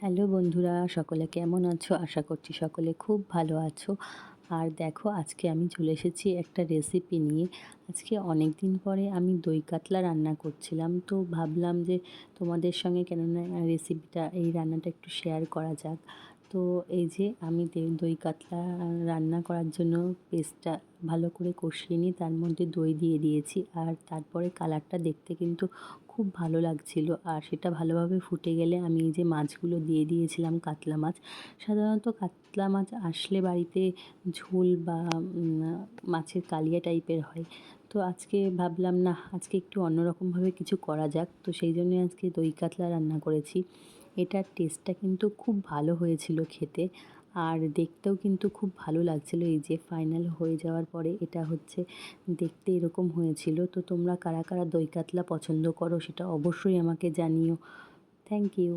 Hello বন্ধুরা, সকলে কেমন আছো? আশা করছি সকলে খুব ভালো আছো। আর দেখো, আজকে আমি চলে এসেছি একটা রেসিপি নিয়ে। আজকে অনেক দিন পরে আমি দই কাতলা রান্না করছিলাম, তো ভাবলাম যে তোমাদের সঙ্গে কেননা রেসিপিটা, এই রান্নাটা একটু শেয়ার করা যাক। তো এই যে আমি দই কাতলা রান্না করার জন্য পেস্টটা ভালো করে কষিয়ে নিই, তার মধ্যে দই দিয়ে দিয়েছি। আর তারপরে কালারটা দেখতে কিন্তু খুব ভালো লাগছিল। আর সেটা ভালোভাবে ফুটে গেলে আমি এই যে মাছগুলো দিয়ে দিয়েছিলাম, কাতলা মাছ। সাধারণত কাতলা মাছ আসলে বাড়িতে ঝোল বা মাছের কালিয়া টাইপের হয়। তো আজকে ভাবলাম না, আজকে একটু অন্যরকমভাবে কিছু করা যাক, তো সেই জন্যে আজকে দই কাতলা রান্না করেছি। এটার টেস্টটা কিন্তু খুব ভালো হয়েছিল খেতে, আর দেখতেও কিন্তু খুব ভালো লাগছিল। এই যে ফাইনাল হয়ে যাওয়ার পরে এটা হচ্ছে দেখতে এরকম হয়েছিল। তো তোমরা কারা কারা দই কাতলা পছন্দ করো সেটা অবশ্যই আমাকে জানিও। Thank you.